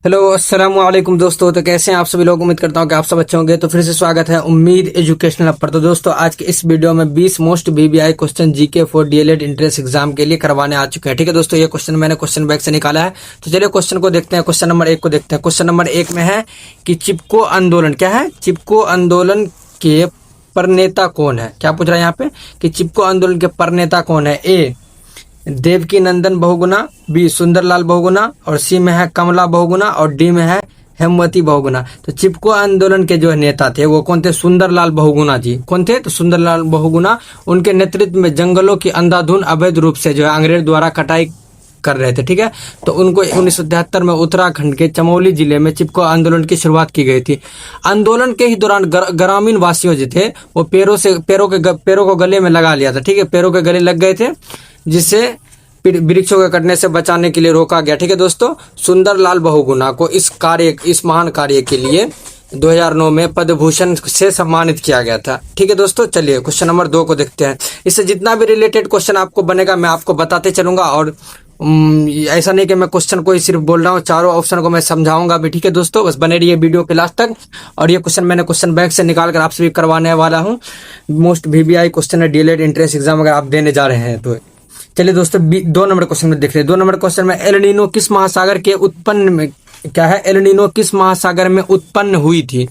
Hello अस्सलाम वालेकुम दोस्तों। तो कैसे हैं आप सभी लोग। उम्मीद करता हूं कि आप सब अच्छे होंगे। तो फिर से स्वागत है उम्मीद एजुकेशनल पर। तो दोस्तों आज के इस वीडियो में 20 most VVI question GK for DElEd entrance exam के लिए करवाने आ चुके हैं। ठीक है दोस्तों, ये क्वेश्चन मैंने क्वेश्चन बैंक से निकाला है। तो चलिए क्वेश्चन को देखते हैं। क्वेश्चन नंबर 1 को देखते हैं। क्वेश्चन नंबर 1 में है कि चिपको आंदोलन क्या है। चिपको आंदोलन के प्रणेता कौन है। क्या पूछ रहा है यहाँ पे कि चिपको आंदोलन के प्रणेता कौन है। ए देवकी नंदन बहुगुणा, बी सुंदरलाल बहुगुणा, और सी में है कमला बहुगुणा, और डी में है हेमवती बहुगुणा। तो चिपको आंदोलन के जो नेता थे वो कौन थे। सुंदरलाल बहुगुणा जी। कौन थे तो सुंदरलाल बहुगुणा। उनके नेतृत्व में जंगलों की अंधाधुंध अवैध रूप से जो है अंग्रेज द्वारा कटाई कर रहे थे। ठीक है, तो उनको 1973 में उत्तराखंड के चमोली जिले में चिपको आंदोलन की शुरुआत की गई थी। आंदोलन के ही दौरान ग्रामीण वासियों जो थे वो पैरों को गले में लगा लिया था। ठीक है, पैरों के गले लग गए थे जिससे वृक्षों के कटने से बचाने के लिए रोका गया। ठीक है दोस्तों, सुंदरलाल बहुगुणा को इस महान कार्य के लिए 2009 में पद्म भूषण से सम्मानित किया गया था। ठीक है दोस्तों, चलिए क्वेश्चन नंबर 2 को देखते हैं। इससे जितना भी रिलेटेड क्वेश्चन आपको बनेगा मैं आपको बताते चलूंगा, और ऐसा नहीं कि मैं क्वेश्चन को ही सिर्फ बोल रहा हूँ, चारों ऑप्शन को मैं समझाऊंगा भी। ठीक है दोस्तों, बस बने रहिए वीडियो के लास्ट तक। और ये क्वेश्चन मैंने क्वेश्चन बैंक से निकाल कर आपसे भी करवाने वाला हूँ। मोस्ट वीवीआई क्वेश्चन है डीएलएड एंट्रेंस एग्जाम अगर आप देने जा रहे हैं तो। चलिए दोस्तों 2 नंबर क्वेश्चन में देख रहे हैं। 2 नंबर क्वेश्चन में एल नीनो किस महासागर के उत्पन्न में क्या है। एल नीनो किस महासागर में उत्पन्न हुई थी।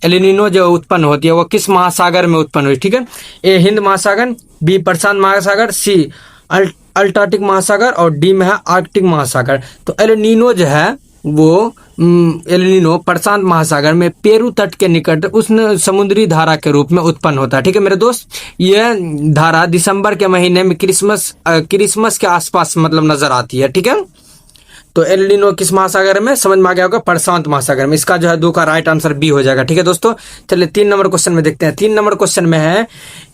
एल नीनो जो उत्पन्न होती है वो किस महासागर में उत्पन्न हुई। ठीक है, ए हिंद महासागर, बी प्रशांत महासागर, सी अल्टार्कटिक महासागर, और डी में है आर्कटिक महासागर। तो एल नीनो जो है वो एल नीनो प्रशांत महासागर में पेरू तट के निकट उष्ण समुद्री धारा के रूप में उत्पन्न होता है। ठीक है मेरे दोस्त, यह धारा दिसंबर के महीने में क्रिसमस के आसपास मतलब नजर आती है। ठीक है, तो एल नीनो किस महासागर में समझ में आ गया होगा, प्रशांत महासागर में। इसका जो है 2 का राइट आंसर बी हो जाएगा। ठीक है दोस्तों, चलिए 3 नंबर क्वेश्चन में देखते हैं। 3 नंबर क्वेश्चन में है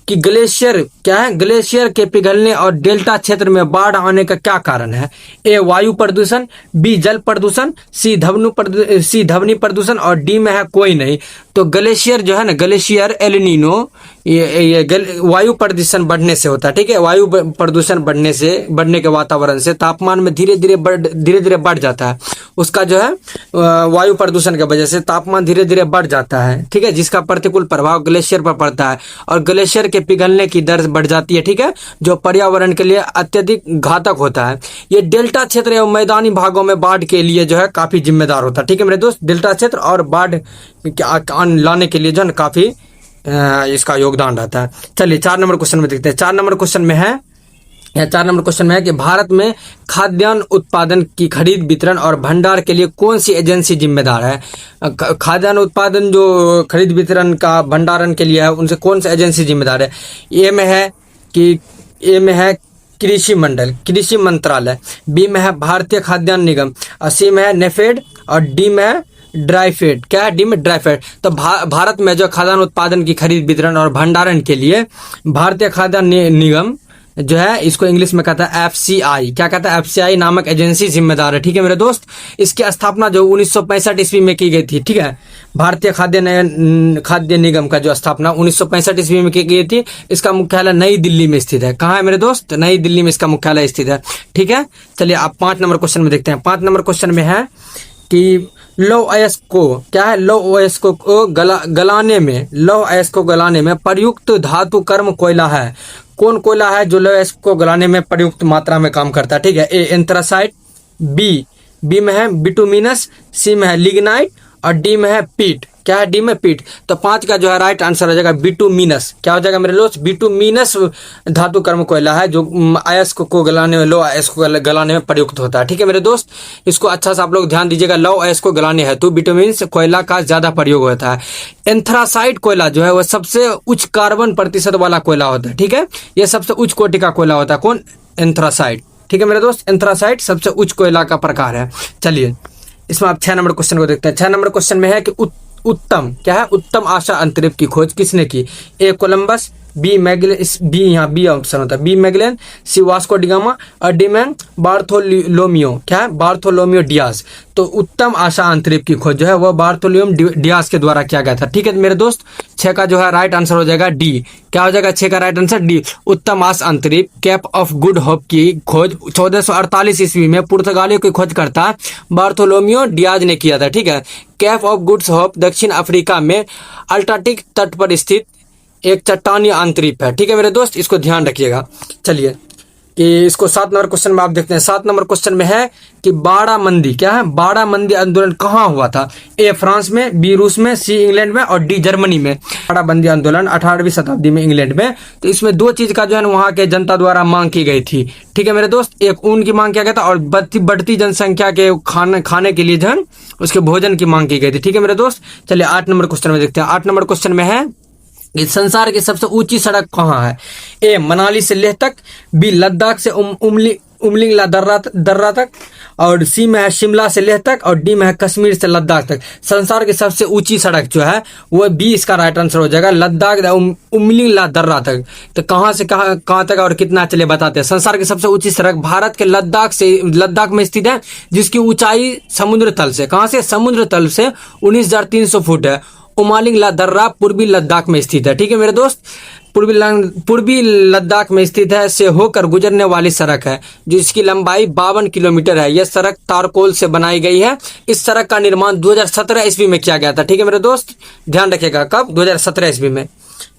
कि ग्लेशियर क्या है। ग्लेशियर के पिघलने और डेल्टा क्षेत्र में बाढ़ आने का क्या कारण है। ए वायु प्रदूषण, बी जल प्रदूषण, सी ध्वनि प्रदूषण, और डी में है कोई नहीं। तो ग्लेशियर जो है ना, ग्लेशियर एल नीनो ये वायु प्रदूषण बढ़ने से होता है। ठीक है, वायु प्रदूषण बढ़ने के वातावरण से तापमान में धीरे धीरे बढ़ जाता है। उसका जो है वायु प्रदूषण की वजह से तापमान धीरे धीरे बढ़ जाता है। ठीक है, जिसका प्रतिकूल प्रभाव ग्लेशियर पर पड़ता है और ग्लेशियर के पिघलने की दर बढ़ जाती है। ठीक है, जो पर्यावरण के लिए अत्यधिक घातक होता है। ये डेल्टा क्षेत्र एवं मैदानी भागों में बाढ़ के लिए जो है काफी जिम्मेदार होता है। ठीक है मेरे दोस्त, डेल्टा क्षेत्र और बाढ़ लाने के लिए जो है काफी इसका योगदान रहता है। चलिए 4 नंबर क्वेश्चन में देखते हैं। 4 नंबर क्वेश्चन में है कि भारत में खाद्यान्न उत्पादन की खरीद, वितरण और भंडार के लिए कौन सी एजेंसी जिम्मेदार है। खाद्यान्न उत्पादन जो खरीद, वितरण का भंडारण के लिए है उनसे कौन सी एजेंसी जिम्मेदार है। ए में है कृषि मंत्रालय, बी में है भारतीय खाद्यान्न निगम, और सी में है नेफेड, और डी में है ड्राईफेड। क्या है डी में ड्राईफेड। तो भारत में जो खाद्यान्न उत्पादन की खरीद, वितरण और भंडारण के लिए भारतीय खाद्यान्न निगम जो है इसको इंग्लिश में कहता है एफसीआई। क्या कहता है, एफसीआई नामक एजेंसी जिम्मेदार है। ठीक है मेरे दोस्त, इसकी स्थापना जो 1965 ईस्वी में की गई थी। ठीक है, भारतीय खाद्य निगम का जो स्थापना 1965 ईस्वी में की गई थी। इसका मुख्यालय नई दिल्ली में स्थित है। कहाँ है मेरे दोस्त, नई दिल्ली में इसका मुख्यालय स्थित है। ठीक है, चलिए आप 5 नंबर क्वेश्चन में देखते हैं। 5 नंबर क्वेश्चन में है कि लौह अयस्क को गलाने में प्रयुक्त धातु कर्म कोयला है। कौन कोयला है जो लौह अयस्क को गलाने में प्रयुक्त मात्रा में काम करता है। ठीक है, ए एंथ्रासाइट, बी में है बिटुमिनस, सी में है लिग्नाइट, और डी में है पीट। क्या है डी में पीट। तो 5 का जो है राइट आंसर हो जाएगा बिटुमिनस। क्या हो जाएगा मेरे दोस्त, बिटुमिनस धातु कर्म कोयला है जो अयस्क को गलाने में, लौह अयस्क को गलाने में प्रयुक्त होता है। ठीक है मेरे दोस्त, इसको अच्छा से आप लोग ध्यान दीजिएगा। लौह अयस्क को गलाने हेतु बिटुमिनस कोयला का ज्यादा प्रयोग होता है। एंथ्रासाइट कोयला जो है वह सबसे उच्च कार्बन प्रतिशत वाला कोयला होता है। ठीक है, यह सबसे उच्च कोटि का कोयला होता है। कौन, एंथ्रासाइट। ठीक है मेरे दोस्त, एंथ्रासाइट सबसे उच्च कोयला का प्रकार है। चलिए इसमें आप 6 नंबर क्वेश्चन को देखते हैं। 6 नंबर क्वेश्चन में है कि उत्तम क्या है, उत्तम आशा अंतरिक्ष की खोज किसने की। ए कोलंबस, बी मैगलेन, बी यहाँ बी ऑप्शन होता है, बी मैगलेन, सी वास्को डिगामा और डी में बार्थोलोमियो, क्या है, बार्थोलोमियो डियाज। तो उत्तम आशा अंतरिक्ष की खोज जो है वह बार्थोलोमियो डियाज के द्वारा किया गया था। ठीक है मेरे दोस्त, 6 का जो है राइट आंसर हो जाएगा डी। क्या हो जाएगा 6 का राइट आंसर डी, उत्तम आशा अंतरिक्ष केप ऑफ गुड होप की खोज 1448 ईस्वी में पुर्तगालियों की खोजकर्ता बार्थोलोमियो डियाज ने किया था। ठीक है, केप ऑफ गुड होप दक्षिण अफ्रीका में अल्टार्कटिक तट पर स्थित एक चट्टानी अंतरिक्ष है। ठीक है मेरे दोस्त, इसको ध्यान रखिएगा। चलिए कि इसको 7 नंबर क्वेश्चन में आप देखते हैं। 7 नंबर क्वेश्चन में है कि बाड़ामंदी, क्या है, बाड़ामंदी आंदोलन कहाँ हुआ था? ए फ्रांस में, बी रूस में, सी इंग्लैंड में और डी जर्मनी में। बाड़ाबंदी आंदोलन 18वीं शताब्दी में इंग्लैंड में। तो इसमें 2 चीज का जो है वहां के जनता द्वारा मांग की गई थी। ठीक है मेरे दोस्त, एक ऊन की मांग किया गया था और बढ़ती जनसंख्या के खाने के लिए जो है उसके भोजन की मांग की गई थी। ठीक है मेरे दोस्त, चलिए 8 नंबर क्वेश्चन में देखते हैं। 8 नंबर क्वेश्चन में है इस संसार की सबसे ऊंची सड़क कहाँ है? ए मनाली से लेह तक, बी लद्दाख से उमलिंगला दर्रा तक और सी में है शिमला से लेह तक और डी में है कश्मीर से लद्दाख तक। संसार की सबसे ऊंची सड़क जो है वो बी इसका राइट आंसर हो जाएगा, लद्दाख उमलिंगला दर्रा तक। तो कहाँ से कहाँ तक और कितना, चले बताते हैं। संसार की सबसे ऊंची सड़क भारत के लद्दाख में स्थित है, जिसकी ऊंचाई समुद्र तल से, कहाँ से, समुद्र तल से 19,300 फुट है। उमालिंगला दर्रा पूर्वी लद्दाख में स्थित है। ठीक है मेरे दोस्त, पूर्वी लद्दाख में स्थित है से होकर गुजरने वाली सड़क है जिसकी लंबाई 52 किलोमीटर है। यह सड़क तारकोल से बनाई गई है। इस सड़क का निर्माण 2017 ईस्वी में किया गया था। ठीक है मेरे दोस्त, ध्यान रखिएगा, कब, 2017 ईस्वी में।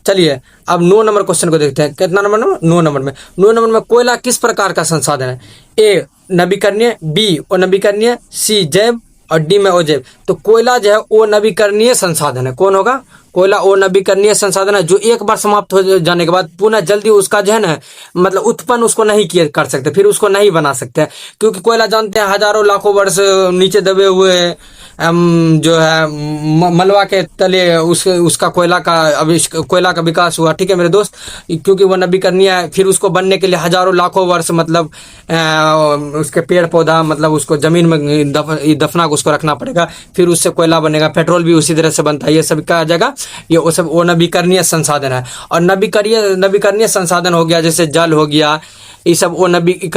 चलिए अब 9 नंबर क्वेश्चन को देखते हैं। कितना नंबर में? 9 नंबर में। 9 नंबर में कोयला किस प्रकार का संसाधन है? ए नवीकरणीय, बी अनवीकरणीय, सी जैव और डी में अजैव। तो कोयला जो है वो नवीकरणीय संसाधन है। कौन होगा? कोयला वो नवीकरणीय संसाधन है जो एक बार समाप्त हो जाने के बाद पुनः जल्दी उसका जो है ना मतलब उत्पन्न उसको नहीं किया कर सकते, फिर उसको नहीं बना सकते, क्योंकि कोयला जानते हैं हजारों लाखों वर्ष नीचे दबे हुए जो है मलबा के तले उसका कोयला का विकास हुआ। ठीक है मेरे दोस्त, क्योंकि वो नवीकरणीय है, फिर उसको बनने के लिए हजारों लाखों वर्ष मतलब उसके पेड़ पौधा मतलब उसको जमीन में दफना को उसको रखना पड़ेगा, फिर उससे कोयला बनेगा। पेट्रोल भी उसी तरह से बनता है। ये सब कहा जाएगा ये वो सब वो नवीकरणीय संसाधन है। और नवीकरणीय संसाधन हो गया जैसे जल हो गया, ये सब वो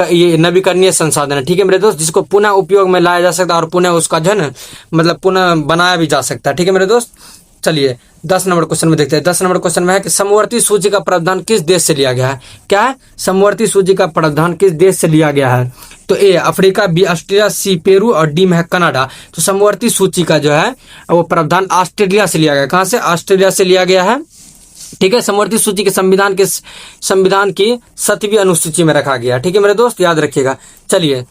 ये नवीकरणीय संसाधन है। ठीक है मेरे दोस्त, जिसको पुनः उपयोग में लाया जा सकता है और पुनः उसका जो है ना मतलब पुनः बनाया भी जा सकता है। ठीक है मेरे दोस्त, चलिए 10 नंबर क्वेश्चन में देखते हैं। 10 नंबर क्वेश्चन में है कि समवर्ती सूची का प्रावधान किस देश से लिया गया है? क्या है? समवर्ती सूची का प्रावधान किस देश से लिया गया है? तो A Africa, B Australia, C Peru और डी में है कनाडा। तो समवर्ती सूची का जो है वो प्रावधान ऑस्ट्रेलिया से लिया गया। कहाँ से? ऑस्ट्रेलिया से लिया गया है। ठीक है, समवर्ती सूची के संविधान की 7वीं अनुसूची में रखा गया। ठीक है मेरे दोस्त, याद रखिएगा। चलिए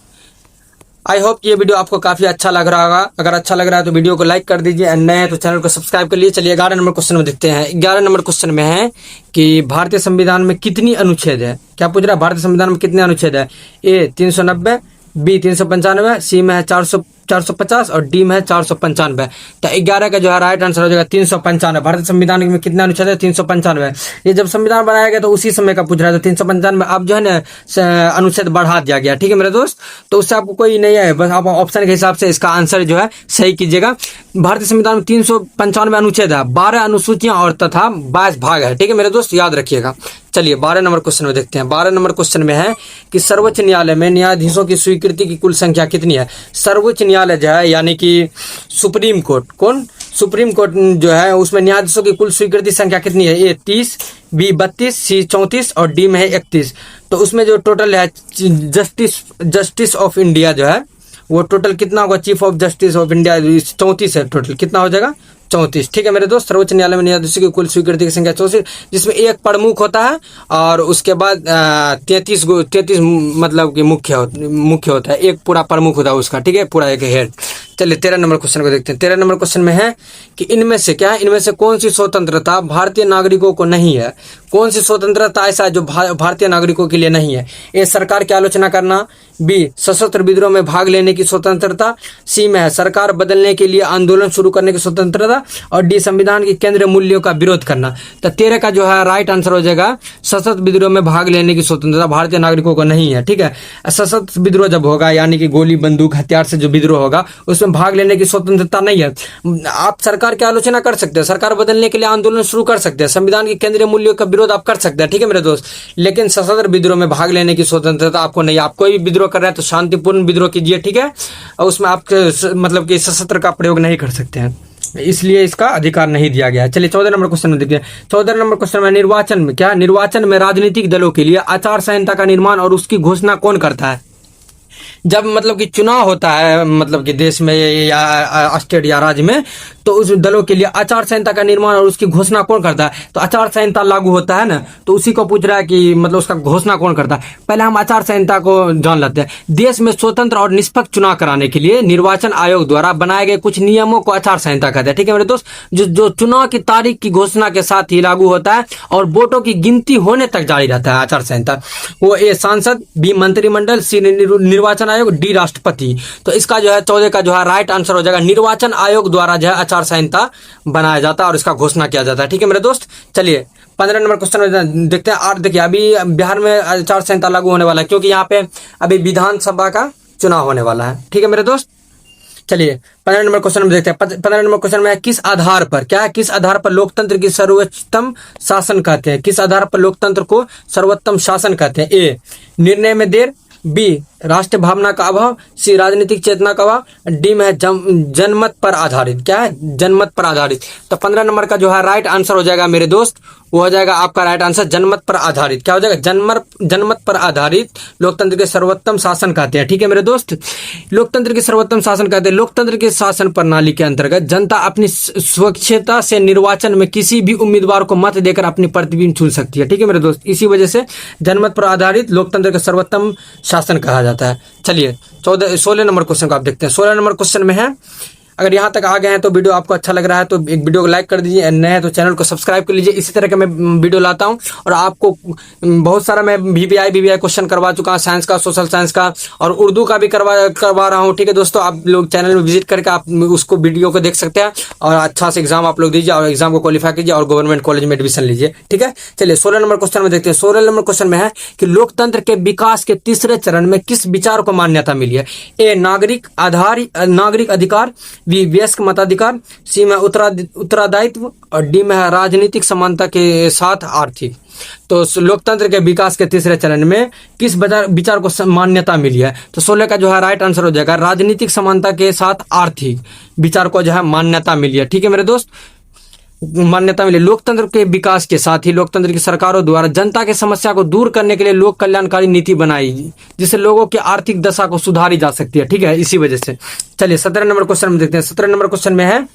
आई होप ये वीडियो आपको काफी अच्छा लग रहा होगा। अगर अच्छा लग रहा है तो वीडियो को लाइक कर दीजिए, एंड नए हैं तो चैनल को सब्सक्राइब कर लीजिए। चलिए 11 नंबर क्वेश्चन में देखते हैं। 11 नंबर क्वेश्चन में है कि भारतीय संविधान में कितनी अनुच्छेद है? क्या पूछ रहा है? भारतीय संविधान में कितने अनुच्छेद है? ए 390, बी 395, सी में है 450 और डी में है 495। तो 11 का जो है राइट आंसर हो जाएगा 395। भारतीय संविधान में कितना अनुच्छेद है? 395। ये जब संविधान बनाया गया तो उसी समय का पूछ रहा है, तो 395 अब जो है ना अनुच्छेद बढ़ा दिया गया। ठीक है मेरे दोस्त, तो उससे आपको कोई नहीं है, बस आप ऑप्शन के हिसाब से इसका आंसर जो है सही कीजिएगा। भारतीय संविधान में 395 अनुच्छेद है, 12 अनुसूचियां और तथा 22 भाग है। ठीक है मेरे दोस्त, याद रखिएगा। चलिए 12 नंबर क्वेश्चन में देखते हैं। 12 नंबर क्वेश्चन में है कि सर्वोच्च न्यायालय में न्यायाधीशों की स्वीकृति की कुल संख्या कितनी है? सर्वोच्च न्यायालय जो है यानी कि सुप्रीम कोर्ट, कौन? सुप्रीम कोर्ट जो है उसमें न्यायाधीशों की कुल स्वीकृति संख्या कितनी है? ए 30, बी 32, सी 34 और डी में है 31। तो उसमें जो टोटल है जस्टिस ऑफ इंडिया जो है वो टोटल कितना होगा? Chief of justice of India 34 है टोटल। कितना हो जाएगा? 34। ठीक है मेरे दोस्त, सर्वोच्च न्यायालय में न्यायाधीशों की कुल स्वीकृति की संख्या 34, जिसमें एक प्रमुख होता है और उसके बाद 33 मतलब कि मुख्य होता है। एक पूरा प्रमुख होता है उसका, ठीक है, पूरा एक हेड। चलिए 13 नंबर क्वेश्चन को देखते हैं। 13 नंबर क्वेश्चन में है कि इनमें से क्या है, इनमें से कौन सी स्वतंत्रता भारतीय नागरिकों को नहीं है? कौन सी स्वतंत्रता ऐसा है जो भारतीय नागरिकों के लिए नहीं है? ए सरकार की आलोचना करना, बी सशस्त्र विद्रोह में भाग लेने की स्वतंत्रता, सी में है सरकार बदलने के लिए आंदोलन शुरू करने की स्वतंत्रता और डी संविधान के केंद्रीय मूल्यों का विरोध करना। तो 13 का जो है राइट आंसर हो जाएगा सशस्त्र विद्रोह में भाग लेने की स्वतंत्रता भारतीय नागरिकों को नहीं है। ठीक है, सशस्त्र विद्रोह जब होगा यानी कि गोली बंदूक हथियार से जो विद्रोह होगा उसमें उसमें भाग लेने की स्वतंत्रता नहीं है। आप सरकार की आलोचना कर सकते हैं, सरकार बदलने के लिए आंदोलन शुरू कर सकते हैं, संविधान के केंद्रीय मूल्यों का विरोध आप कर सकते हैं, ठीक है मेरे दोस्त, लेकिन सशस्त्र विद्रोह में भाग लेने की स्वतंत्रता आपको नहीं। आप कोई भी विद्रोह कर रहे हैं तो शांतिपूर्ण विद्रोह कीजिए, ठीक है, और उसमें आप मतलब कि शस्त्र का प्रयोग नहीं कर सकते हैं, इसलिए इसका अधिकार नहीं दिया गया है। चलिए 14 नंबर क्वेश्चन में देखिए। 14 नंबर क्वेश्चन में निर्वाचन में क्या, निर्वाचन में राजनीतिक दलों के लिए आचार संहिता का निर्माण और उसकी घोषणा कौन करता है? जब मतलब कि चुनाव होता है मतलब कि देश में या स्टेट या राज्य में, तो उस दलों के लिए आचार संहिता का निर्माण और उसकी घोषणा कौन करता है? तो आचार संहिता लागू होता है ना, तो उसी को पूछ रहा है कि मतलब उसका घोषणा कौन करता है। पहले हम आचार संहिता को जान लेते हैं। देश में स्वतंत्र और निष्पक्ष चुनाव कराने के लिए निर्वाचन आयोग द्वारा बनाए गए कुछ नियमों को आचार संहिता कहते हैं, ठीक है मेरे दोस्त, जो चुनाव की तारीख की घोषणा के साथ ही लागू होता है और वोटों की गिनती होने तक जारी रहता है आचार संहिता। वो ए सांसद, बी मंत्रिमंडल, सी निर्वाचन आयोग, डी राष्ट्रपति। तो इसका जो है 14 का जो है राइट आंसर हो जाएगा, निर्वाचन आयोग द्वारा जो है आचार संहिता बनाया जाता है और इसका घोषणा किया जाता है, ठीक है मेरे दोस्त। चलिए 15 नंबर क्वेश्चन में देखते हैं। और देखिए अभी बिहार में आचार संहिता लागू होने वाला है क्योंकि यहाँ पे अभी विधानसभा का चुनाव होने वाला है, ठीक है मेरे दोस्त। चलिए 15 नंबर क्वेश्चन में देखते हैं। 15 नंबर क्वेश्चन में किस आधार पर, क्या है, किस आधार पर लोकतंत्र की सर्वोच्चतम शासन कहते हैं? किस आधार पर लोकतंत्र को सर्वोत्तम शासन कहते हैं? ए निर्णय में देर, बी राष्ट्र भावना का अभाव, सी राजनीतिक चेतना का अभाव, डी में है जनमत पर आधारित। क्या है? जनमत पर आधारित। तो 15 नंबर का जो है राइट आंसर हो जाएगा मेरे दोस्त, वो हो जाएगा आपका राइट आंसर जनमत पर आधारित। क्या हो जाएगा? जनमत पर आधारित लोकतंत्र के सर्वोत्तम शासन कहते हैं, ठीक है मेरे दोस्त। लोकतंत्र के सर्वोत्तम शासन कहते हैं लोकतंत्र के शासन प्रणाली के अंतर्गत जनता अपनी स्वच्छता से निर्वाचन में किसी भी उम्मीदवार को मत देकर अपनी प्रतिबिंब चुन सकती है, ठीक है मेरे दोस्त। इसी वजह से जनमत पर आधारित लोकतंत्र का सर्वोत्तम शासन कहा जाता है। चलिए 16 नंबर क्वेश्चन को आप देखते हैं। 16 नंबर क्वेश्चन में है, अगर यहाँ तक आ गए हैं तो वीडियो आपको अच्छा लग रहा है तो एक वीडियो को लाइक कर दीजिए, नए हैं तो चैनल को सब्सक्राइब कर लीजिए। इसी तरह का मैं वीडियो लाता हूँ और आपको बहुत सारा मैं VBI क्वेश्चन करवा चुका हूँ, साइंस का, सोशल साइंस का और उर्दू का भी करवा रहा हूँ, ठीक है दोस्तों। आप लोग चैनल में विजिट करके आप उसको वीडियो को देख सकते हैं और अच्छा से एग्जाम आप लोग दीजिए और एग्जाम को क्वालिफाई कीजिए और गवर्नमेंट कॉलेज में एडमिशन लीजिए, ठीक है। चलिए 16 नंबर क्वेश्चन में देखते हैं। 16 नंबर क्वेश्चन में है कि लोकतंत्र के विकास के तीसरे चरण में किस विचार को मान्यता मिली है? ए नागरिक अधिकार, बी वयस्क मताधिकार, सी में उत्तरादायित्व और डी में है राजनीतिक समानता के साथ आर्थिक। तो लोकतंत्र के विकास के तीसरे चरण में किस विचार को मान्यता मिली है? तो 16 का जो है राइट आंसर हो जाएगा राजनीतिक समानता के साथ आर्थिक विचार को जो है मान्यता मिली है, ठीक है मेरे दोस्त। मान्यता मिली। लोकतंत्र के विकास के साथ ही लोकतंत्र की सरकारों द्वारा जनता की समस्या को दूर करने के लिए लोक कल्याणकारी नीति बनाई जिससे लोगों की आर्थिक दशा को सुधारी जा सकती है, ठीक है, इसी वजह से। चलिए 17 नंबर क्वेश्चन में देखते हैं। 17 नंबर क्वेश्चन में है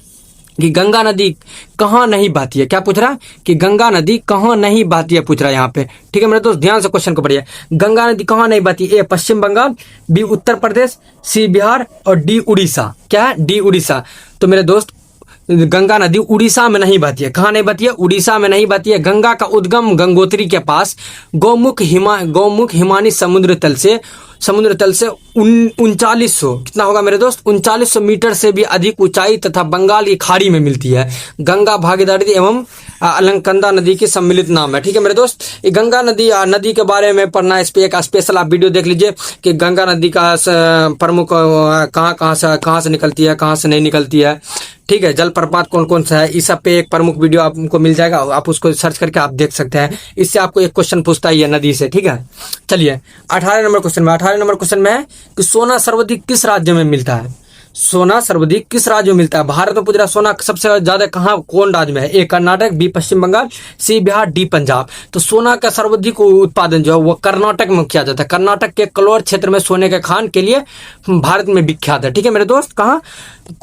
कि गंगा नदी कहाँ नहीं बहती है? क्या पूछ रहा है? कि गंगा नदी कहाँ नहीं बहती है पूछ रहा है यहाँ पे, ठीक है मेरे दोस्त, ध्यान से क्वेश्चन को पढ़िए। गंगा नदी कहाँ नहीं बहती? ए पश्चिम बंगाल, बी उत्तर प्रदेश, सी बिहार और डी उड़ीसा। क्या है? डी उड़ीसा। तो मेरे दोस्त गंगा नदी उड़ीसा में नहीं बहती है। कहाँ नहीं बहती है? उड़ीसा में नहीं बहती है। गंगा का उद्गम गंगोत्री के पास गौमुख हिमानी समुद्र तल से 3900 कितना होगा मेरे दोस्त? 3900 मीटर से भी अधिक ऊंचाई तथा बंगाल की खाड़ी में मिलती है। गंगा भागीदारी एवं अलकनंदा नदी की सम्मिलित नाम है, ठीक है मेरे दोस्त। ये गंगा नदी के बारे में पढ़ना है, इस पे एक स्पेशल आप वीडियो देख लीजिए कि गंगा नदी का प्रमुख कहाँ से निकलती है, कहाँ से नहीं निकलती है, ठीक है, जलप्रपात कौन कौन सा है, इस सब पे एक प्रमुख वीडियो आपको मिल जाएगा, आप उसको सर्च करके आप देख सकते हैं। इससे आपको एक क्वेश्चन पूछता ही है नदी से, ठीक है। चलिए 18 नंबर क्वेश्चन में है कि सोना सर्वाधिक किस राज्य में मिलता है? सोना सर्वाधिक किस राज्य में मिलता है? भारत में पूछ रहा सोना सबसे ज्यादा कहाँ, कौन राज्य में है? ए कर्नाटक, बी पश्चिम बंगाल, सी बिहार, डी पंजाब। तो सोना का सर्वाधिक उत्पादन जो है वो कर्नाटक में किया जाता है। कर्नाटक के कलोर क्षेत्र में सोने के खान के लिए भारत में विख्यात है, ठीक है मेरे दोस्त। कहाँ?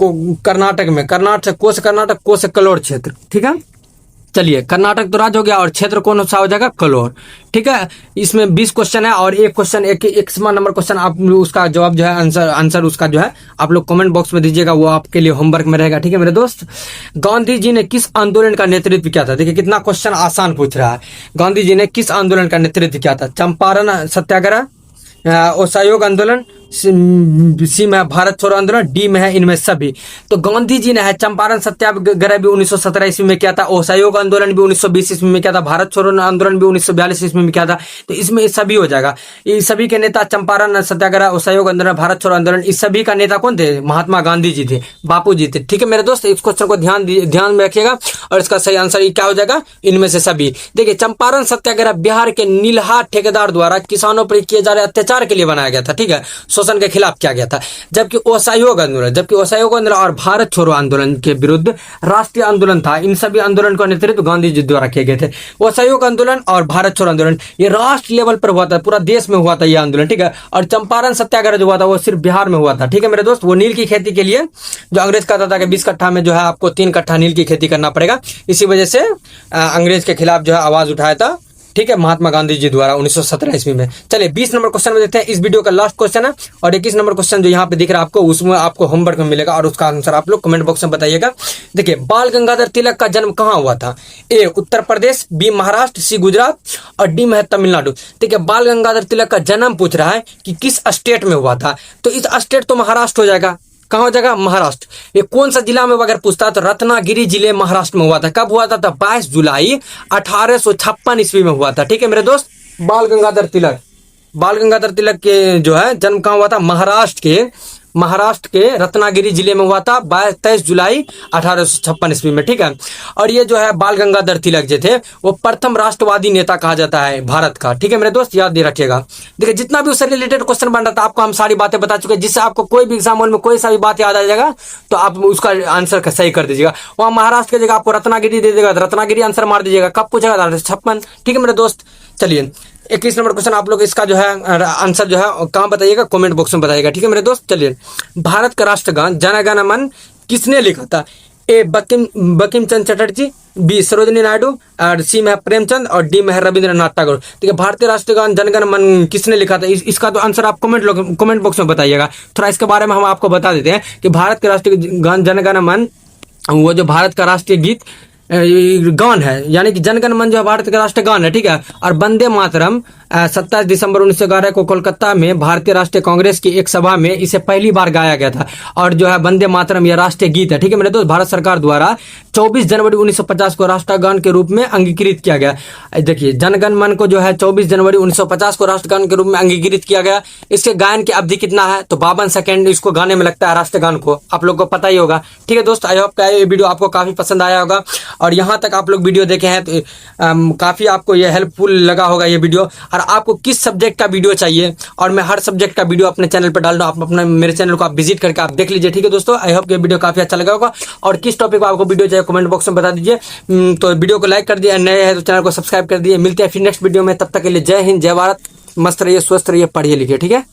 कर्नाटक में, कर्नाटक कोस कलोर क्षेत्र, ठीक है। चलिए कर्नाटक तो राज्य हो गया और क्षेत्र कौन सा हो जाएगा? कलोर, ठीक है। इसमें 20 क्वेश्चन है और एक क्वेश्चन एक नंबर क्वेश्चन आप उसका जवाब जो है आंसर उसका जो है आप लोग कमेंट बॉक्स में दीजिएगा, वो आपके लिए होमवर्क में रहेगा, ठीक है मेरे दोस्त। गांधी जी ने किस आंदोलन का नेतृत्व किया था? देखिए कितना क्वेश्चन आसान पूछ रहा है। गांधी जी ने किस आंदोलन का नेतृत्व किया था? चंपारण सत्याग्रह, असहयोग आंदोलन, सी में है भारत छोड़ो आंदोलन, डी में है इनमें सभी। तो गांधी जी ने है चंपारण सत्याग्रह भी 1917 ईस्वी में किया था, असहयोग आंदोलन भी 1920 ईस्वी में किया था, भारत छोड़ो आंदोलन भी 1942 ईस्वी में किया था। तो इसमें सभी हो जाएगा। इस सभी के नेता चंपारण सत्याग्रह, असहयोग आंदोलन, भारत छोड़ो आंदोलन, इस सभी का नेता कौन थे? महात्मा गांधी जी थे, बापू जी थे। ठीक है मेरे दोस्त, इस क्वेश्चन को ध्यान में रखिएगा और इसका सही आंसर क्या हो जाएगा? इनमें से सभी। देखिए चंपारण सत्याग्रह बिहार के नीलहा ठेकेदार द्वारा किसानों पर किए जा रहे अत्याचार के लिए बनाया गया था, ठीक है, शोषण के खिलाफ किया गया था। जबकि असहयोग आंदोलन और भारत छोड़ो आंदोलन के विरुद्ध राष्ट्रीय आंदोलन था। इन सभी आंदोलन का नेतृत्व गांधी जी द्वारा किए गए थे। असहयोग आंदोलन और भारत छोड़ो आंदोलन ये राष्ट्र लेवल पर हुआ था, पूरा देश में हुआ था ये आंदोलन, ठीक है। और चंपारण सत्याग्रह जो हुआ था वो सिर्फ बिहार में हुआ था, ठीक है मेरे दोस्त। वो नील की खेती के लिए जो अंग्रेज कहता था कि 20 कट्ठा में जो है आपको 3 कट्ठा नील की खेती करना पड़ेगा, इसी वजह से अंग्रेज के खिलाफ जो है आवाज उठाया था, ठीक है, महात्मा गांधी जी द्वारा 1917 ईस्वी में। चलिए 20 नंबर क्वेश्चन में देखते हैं। इस वीडियो का लास्ट क्वेश्चन है और 21 नंबर क्वेश्चन जो यहाँ पे दिख रहा है आपको, उसमें आपको होमवर्क में मिलेगा और उसका आंसर आप लोग कमेंट बॉक्स में बताइएगा। देखिए बाल गंगाधर तिलक का जन्म कहाँ हुआ था? ए उत्तर प्रदेश, बी महाराष्ट्र, सी गुजरात और डी में है तमिलनाडु। देखिए बाल गंगाधर तिलक का जन्म पूछ रहा है कि किस स्टेट में हुआ था, तो इस स्टेट तो महाराष्ट्र हो जाएगा। कहाँ हो जाएगा? महाराष्ट्र। ये कौन सा जिला में अगर पूछता तो रत्नागिरी जिले महाराष्ट्र में हुआ था। कब हुआ था? 22 जुलाई 1856 ईस्वी में हुआ था, ठीक है मेरे दोस्त। बाल गंगाधर तिलक के जो है जन्म कहाँ हुआ था? महाराष्ट्र के रत्नागिरी जिले में हुआ था 23 जुलाई 1856 ईस्वी में, ठीक है। और ये जो है बाल गंगाधर तिलक जो थे वो प्रथम राष्ट्रवादी नेता कहा जाता है भारत का, ठीक है मेरे दोस्त, याद रखिएगा। देखिए जितना भी उससे रिलेटेड क्वेश्चन बन रहा था आपको हम सारी बातें बता चुके हैं, जिससे आपको कोई भी एग्जाम में कोई सा भी बात याद आ जाएगा तो आप उसका आंसर सही कर दीजिएगा। वहाँ महाराष्ट्र की जगह आपको रत्नागिरी दे देगा, रत्नागिरी आंसर मार दीजिएगा। कब पूछेगा? 1856, ठीक है मेरे दोस्त। चलिए 21 नंबर क्वेश्चन आप लोग इसका जो है आंसर जो है कहाँ बताइएगा? कमेंट बॉक्स में बताइएगा, ठीक है मेरे दोस्त। चलिए भारत का राष्ट्रगान जन गण मन किसने लिखा था? ए बंकिम चंद्र चटर्जी, बी सरोजिनी नायडू और सी में है प्रेमचंद और डी में है रविंद्रनाथ टैगोर। ठीक है, भारतीय राष्ट्रगान जन गण मन किसने लिखा था? इसका तो आंसर आप कमेंट बॉक्स में बताइएगा। थोड़ा इसके बारे में हम आपको बता देते हैं कि भारत के राष्ट्रीय गान जन गण मन, वो जो भारत का राष्ट्रीय गीत गान है, यानी कि जनगण मन जो भारत का राष्ट्रीय गान है, ठीक है। और वंदे मातरम 27 दिसंबर 1911 को कोलकाता में भारतीय राष्ट्रीय कांग्रेस की एक सभा में इसे पहली बार गाया गया था। और जो है वंदे मातरम यह राष्ट्रीय गीत है, ठीक है मेरे दोस्त। भारत सरकार द्वारा 24 जनवरी 1950 को राष्ट्रगान के रूप में अंगीकृत किया गया। देखिए जनगण मन को जो है 24 जनवरी 1950 को राष्ट्रगान के रूप में अंगीकृत किया गया। इसके गायन की अवधि कितना है? तो 52 सेकेंड इसको गाने में लगता है राष्ट्रगान को, आप लोग को पता ही होगा, ठीक है दोस्त। आई होप ये वीडियो आपको काफी पसंद आया होगा और यहाँ तक आप लोग वीडियो देखे हैं तो काफी आपको ये हेल्पफुल लगा होगा ये वीडियो। और आपको किस सब्जेक्ट का वीडियो चाहिए और मैं हर सब्जेक्ट का वीडियो अपने चैनल पर डाल दूँ, आप अपने मेरे चैनल को आप विजिट करके आप देख लीजिए, ठीक है दोस्तों। आई होप ये वीडियो काफी अच्छा लगा होगा। और किस टॉपिक पर आपको वीडियो चाहिए कमेंट बॉक्स में बता दीजिए। तो वीडियो को लाइक कर दिया, नए हैं तो चैनल को सब्सक्राइब कर दिए। मिलते हैं फिर नेक्स्ट वीडियो में, तब तक के लिए जय हिंद, जय भारत। मस्त रहिए, स्वस्थ रहिए, पढ़िए लिखिए, ठीक है।